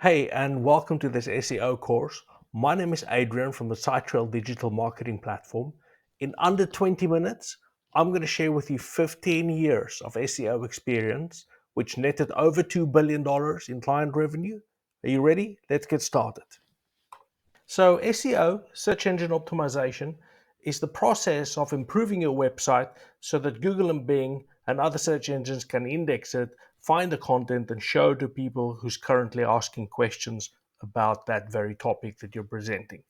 Hey, and welcome to this SEO course. My name is Adriaan from the Sitetrail digital marketing platform. In under 20 minutes, I'm going to share with you 15 years of SEO experience, which netted over $2 billion in client revenue. Are you ready? Let's get started. So, SEO, search engine optimization, is the process of improving your website so that Google and Bing and other search engines can index it, find the content, and show to people who's currently asking questions about that very topic that you're presenting.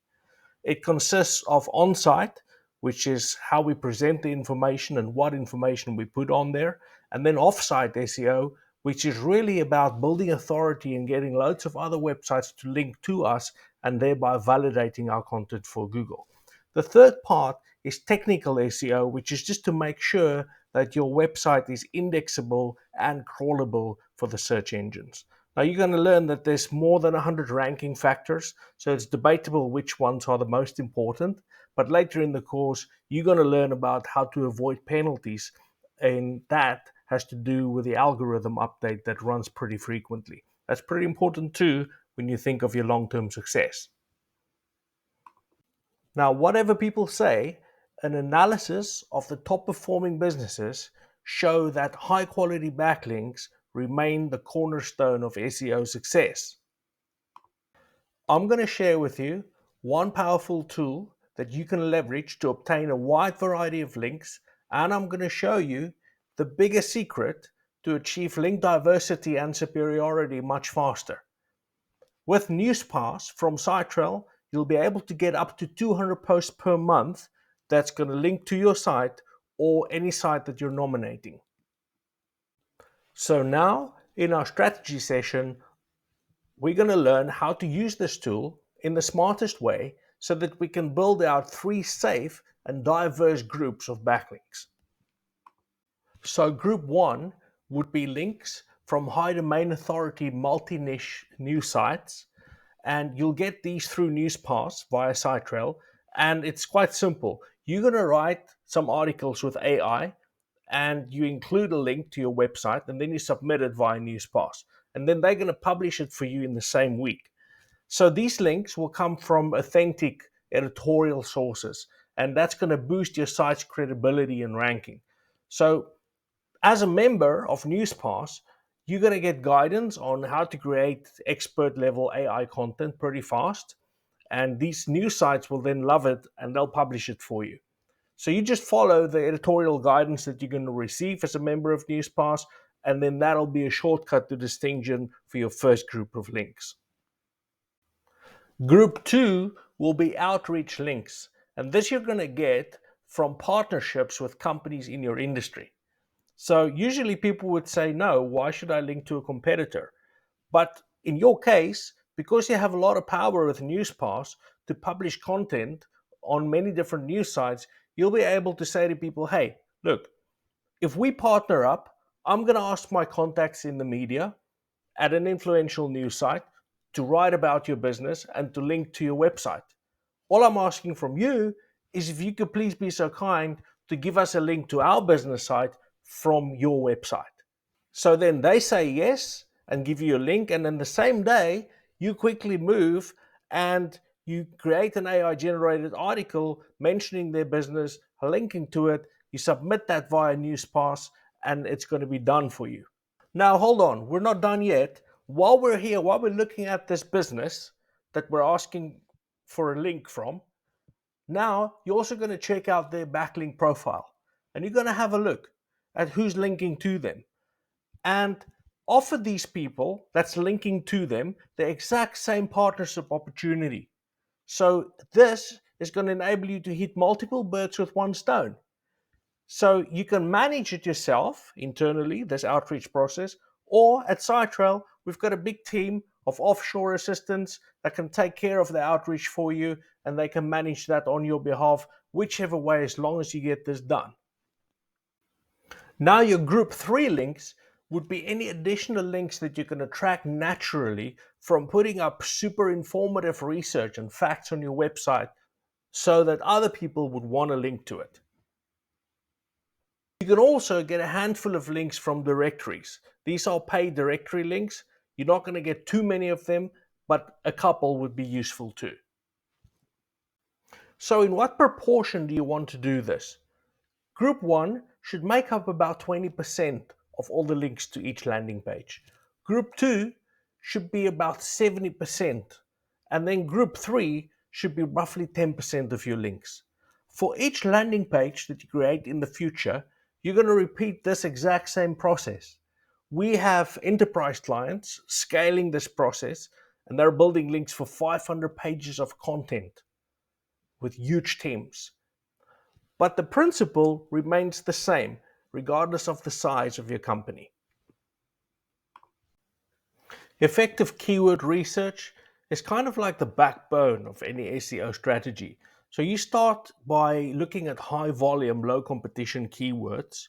It consists of on-site, which is how we present the information and what information we put on there, and then off-site SEO, which is really about building authority and getting loads of other websites to link to us and thereby validating our content for Google. The third part is technical SEO, which is just to make sure that your website is indexable and crawlable for the search engines. Now, you're going to learn that there's more than 100 ranking factors, so it's debatable which ones are the most important. But later in the course, you're going to learn about how to avoid penalties, and that has to do with the algorithm update that runs pretty frequently. That's pretty important too when you think of your long-term success. Now, whatever people say, an analysis of the top performing businesses show that high quality backlinks remain the cornerstone of SEO success. I'm going to share with you one powerful tool that you can leverage to obtain a wide variety of links, and I'm going to show you the biggest secret to achieve link diversity and superiority much faster. With NewsPass from Sitetrail, you'll be able to get up to 200 posts per month that's going to link to your site or any site that you're nominating. So now, in our strategy session, we're going to learn how to use this tool in the smartest way so that we can build out 3 safe and diverse groups of backlinks. So group 1 would be links from high domain authority multi-niche news sites, and you'll get these through NewsPass via Sitetrail, and it's quite simple. You're going to write some articles with AI, and you include a link to your website, and then you submit it via NewsPass, and then they're going to publish it for you in the same week. So these links will come from authentic editorial sources, and that's going to boost your site's credibility and ranking. So as a member of NewsPass, you're going to get guidance on how to create expert level AI content pretty fast. And these news sites will then love it and they'll publish it for you. So you just follow the editorial guidance that you're going to receive as a member of NewsPass, and then that'll be a shortcut to distinction for your first group of links. Group 2 will be outreach links, and this you're going to get from partnerships with companies in your industry. So usually people would say, no, why should I link to a competitor? But in your case, because you have a lot of power with NewsPass to publish content on many different news sites, you'll be able to say to people, hey, look, if we partner up, I'm going to ask my contacts in the media at an influential news site to write about your business and to link to your website. All I'm asking from you is if you could please be so kind to give us a link to our business site from your website. So then they say yes and give you a link, and then the same day you quickly move and you create an AI generated article mentioning their business, linking to it, you submit that via NewsPass, and it's going to be done for you. Now hold on, we're not done yet. While we're here, while we're looking at this business that we're asking for a link from, now you're also going to check out their backlink profile, and you're going to have a look at who's linking to them and offer these people that's linking to them the exact same partnership opportunity. So this is going to enable you to hit multiple birds with one stone. So you can manage it yourself internally, this outreach process, or at Sitetrail, we've got a big team of offshore assistants that can take care of the outreach for you, and they can manage that on your behalf, whichever way, as long as you get this done. Now your group 3 links would be any additional links that you can attract naturally from putting up super informative research and facts on your website so that other people would want to link to it. You can also get a handful of links from directories. These are paid directory links. You're not going to get too many of them, but a couple would be useful too. So in what proportion do you want to do this? Group 1 should make up about 20% of all the links to each landing page. Group 2 should be about 70%. And then Group 3 should be roughly 10% of your links. For each landing page that you create in the future, you're going to repeat this exact same process. We have enterprise clients scaling this process, and they're building links for 500 pages of content with huge teams. But the principle remains the same, regardless of the size of your company. Effective keyword research is kind of like the backbone of any SEO strategy. So you start by looking at high volume, low competition keywords,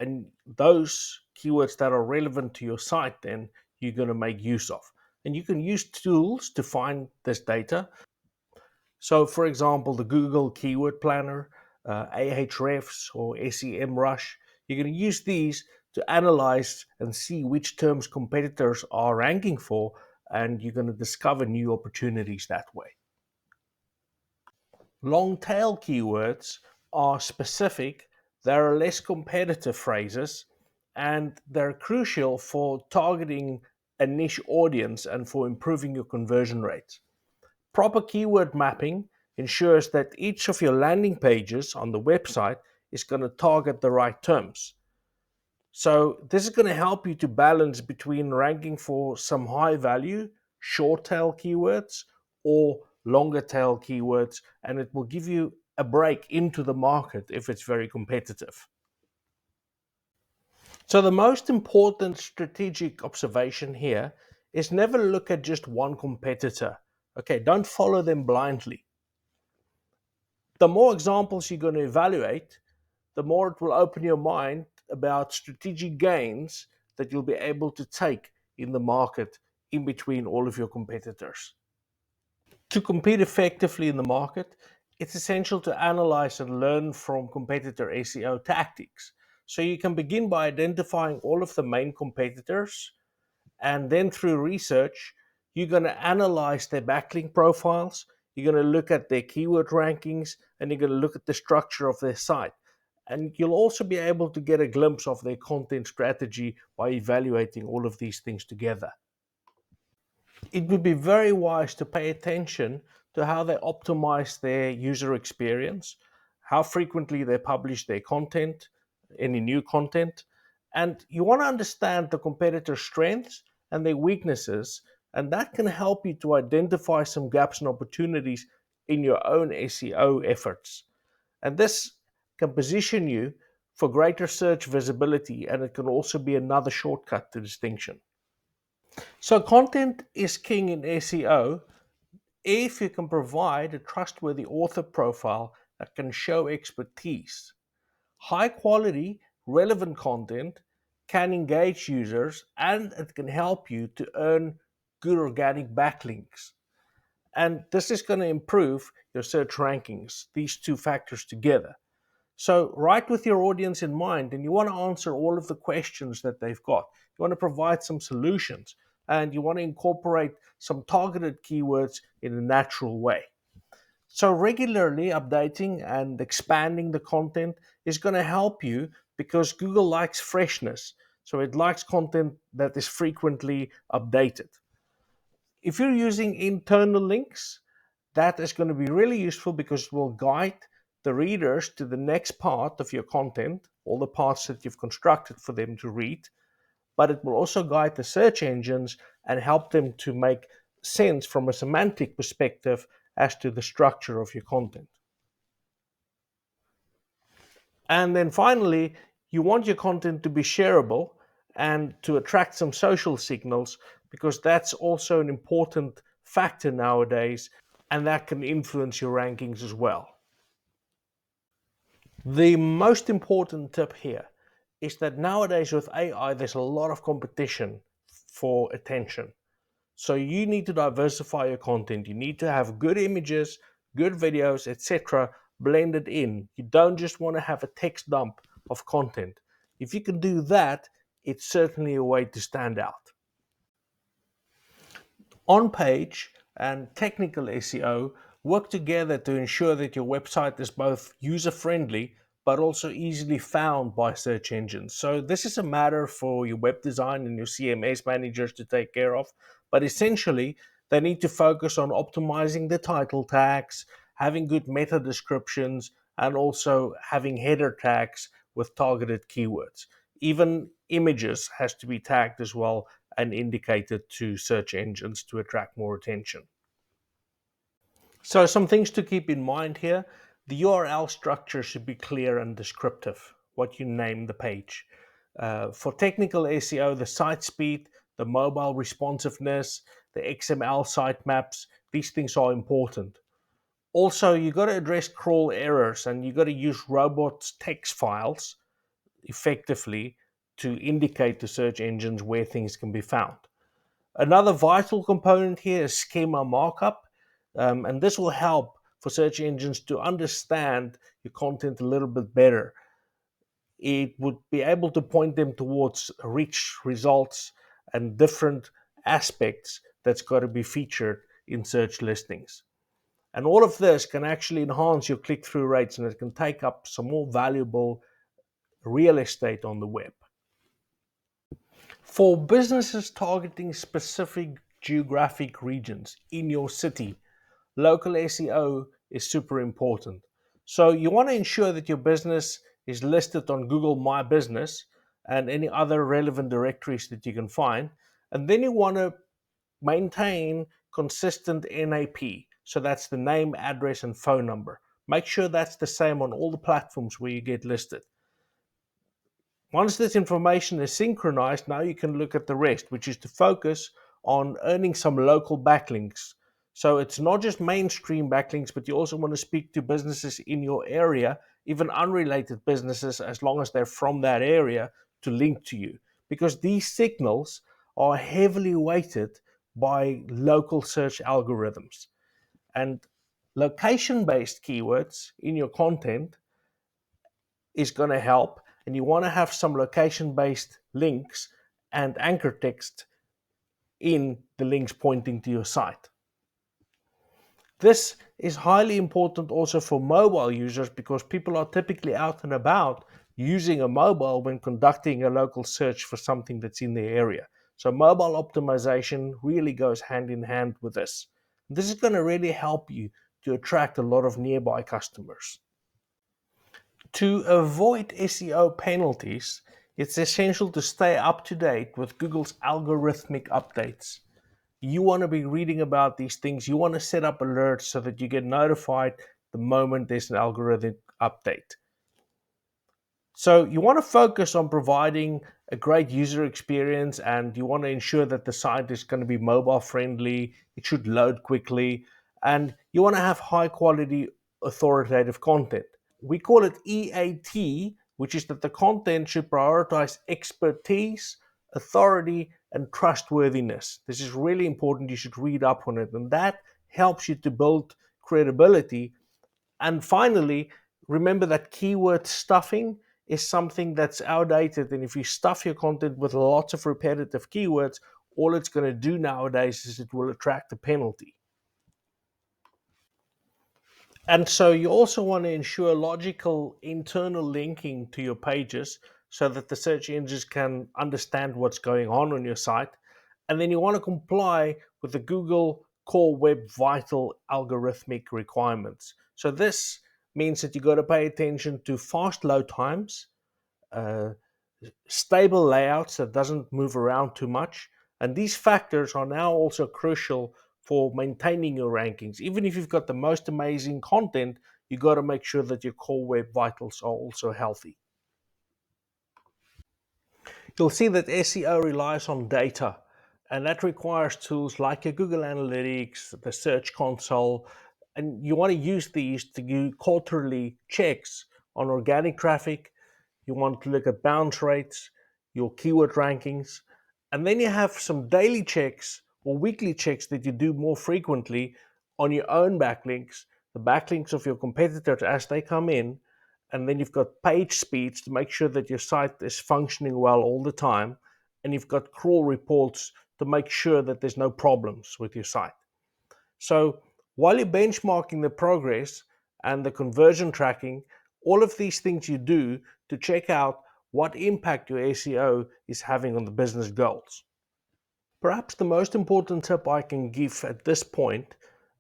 and those keywords that are relevant to your site, then you're going to make use of. And you can use tools to find this data. So, for example, the Google Keyword Planner, Ahrefs, or SEMrush, you're going to use these to analyze and see which terms competitors are ranking for, and you're going to discover new opportunities that way. Long tail keywords are specific, there are less competitive phrases, and they're crucial for targeting a niche audience and for improving your conversion rates. Proper keyword mapping ensures that each of your landing pages on the website is going to target the right terms. So this is going to help you to balance between ranking for some high value, short tail keywords or longer tail keywords, and it will give you a break into the market if it's very competitive. So the most important strategic observation here is never look at just one competitor. Okay, don't follow them blindly. The more examples you're going to evaluate, the more it will open your mind about strategic gains that you'll be able to take in the market in between all of your competitors. To compete effectively in the market, it's essential to analyze and learn from competitor SEO tactics. So you can begin by identifying all of the main competitors, and then through research, you're going to analyze their backlink profiles, you're going to look at their keyword rankings, and you're going to look at the structure of their site. And you'll also be able to get a glimpse of their content strategy by evaluating all of these things together. It would be very wise to pay attention to how they optimize their user experience, how frequently they publish their content, any new content, and you want to understand the competitor's strengths and their weaknesses, and that can help you to identify some gaps and opportunities in your own SEO efforts. And this can position you for greater search visibility, and it can also be another shortcut to distinction. So content is king in SEO if you can provide a trustworthy author profile that can show expertise. High quality, relevant content can engage users, and it can help you to earn good organic backlinks. And this is going to improve your search rankings, these two factors together. So write with your audience in mind, and you want to answer all of the questions that they've got. You want to provide some solutions, and you want to incorporate some targeted keywords in a natural way. So regularly updating and expanding the content is going to help you because Google likes freshness. So it likes content that is frequently updated. If you're using internal links, that is going to be really useful because it will guide the readers to the next part of your content, all the parts that you've constructed for them to read, but it will also guide the search engines and help them to make sense from a semantic perspective as to the structure of your content. And then finally, you want your content to be shareable and to attract some social signals because that's also an important factor nowadays, and that can influence your rankings as well. The most important tip here is that nowadays with AI, there's a lot of competition for attention. So you need to diversify your content. You need to have good images, good videos, etc. blended in. You don't just want to have a text dump of content. If you can do that, it's certainly a way to stand out. On-page and technical SEO work together to ensure that your website is both user-friendly but also easily found by search engines. So this is a matter for your web design and your CMS managers to take care of, but essentially they need to focus on optimizing the title tags, having good meta descriptions, and also having header tags with targeted keywords. Even images has to be tagged as well and indicated to search engines to attract more attention. So some things to keep in mind here. The URL structure should be clear and descriptive, what you name the page. For technical SEO, the site speed, the mobile responsiveness, the XML sitemaps, these things are important. Also, you got to address crawl errors and you got to use robots text files effectively to indicate to search engines where things can be found. Another vital component here is schema markup, and this will help for search engines to understand your content a little bit better. It would be able to point them towards rich results and different aspects that's got to be featured in search listings. And all of this can actually enhance your click through rates and it can take up some more valuable real estate on the web. For businesses targeting specific geographic regions in your city, local SEO is super important. So you want to ensure that your business is listed on Google My Business and any other relevant directories that you can find. And then you want to maintain consistent NAP. So that's the name, address, and phone number. Make sure that's the same on all the platforms where you get listed. Once this information is synchronized, now you can look at the rest, which is to focus on earning some local backlinks. So it's not just mainstream backlinks, but you also want to speak to businesses in your area, even unrelated businesses, as long as they're from that area, to link to you. Because these signals are heavily weighted by local search algorithms. And location based keywords in your content is going to help, and you want to have some location based links and anchor text in the links pointing to your site. This is highly important also for mobile users because people are typically out and about using a mobile when conducting a local search for something that's in their area. So mobile optimization really goes hand in hand with this. This is going to really help you to attract a lot of nearby customers. To avoid SEO penalties, it's essential to stay up to date with Google's algorithmic updates. You want to be reading about these things. You want to set up alerts so that you get notified the moment there's an algorithmic update. So you want to focus on providing a great user experience and you want to ensure that the site is going to be mobile friendly, it should load quickly, and you want to have high quality authoritative content. We call it EAT, which is that the content should prioritize expertise, authority, and trustworthiness. This is really important. You should read up on it, and that helps you to build credibility. And finally, remember that keyword stuffing is something that's outdated. And if you stuff your content with lots of repetitive keywords, all it's going to do nowadays is it will attract a penalty. And so you also want to ensure logical internal linking to your pages so that the search engines can understand what's going on your site. And then you want to comply with the Google Core Web Vital algorithmic requirements. So this means that you got to pay attention to fast load times, uh, stable layouts that doesn't move around too much. And these factors are now also crucial for maintaining your rankings. Even if you've got the most amazing content, you got to make sure that your core web vitals are also healthy. You'll see that SEO relies on data, and that requires tools like your Google Analytics, the Search Console, and you want to use these to do quarterly checks on organic traffic. You want to look at bounce rates, your keyword rankings, and then you have some daily checks or weekly checks that you do more frequently on your own backlinks, the backlinks of your competitors as they come in, and then you've got page speeds to make sure that your site is functioning well all the time. and you've got crawl reports to make sure that there's no problems with your site. So while you're benchmarking the progress and the conversion tracking, all of these things you do to check out what impact your SEO is having on the business goals. Perhaps the most important tip I can give at this point,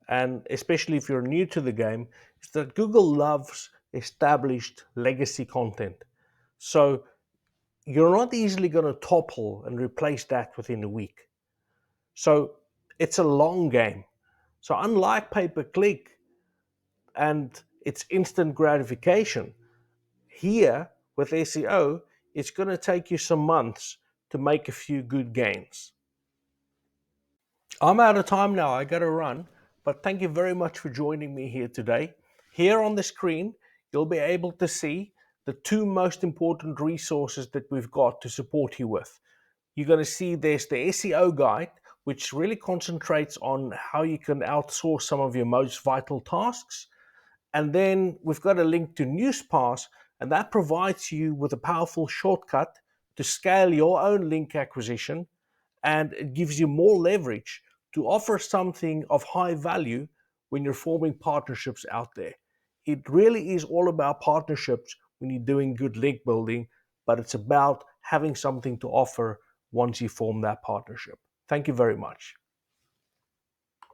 and especially if you're new to the game, is that Google loves established legacy content. So you're not easily going to topple and replace that within a week. So it's a long game. So unlike pay-per-click and its instant gratification, here with SEO, it's going to take you some months to make a few good gains. I'm out of time now. I got to run, but thank you very much for joining me here today. Here on the screen, you'll be able to see the two most important resources that we've got to support you with. You're going to see there's the SEO guide, which really concentrates on how you can outsource some of your most vital tasks. And then we've got a link to NewsPass, and that provides you with a powerful shortcut to scale your own link acquisition, and it gives you more leverage to offer something of high value when you're forming partnerships out there. It really is all about partnerships when you're doing good link building, but it's about having something to offer once you form that partnership. Thank you very much.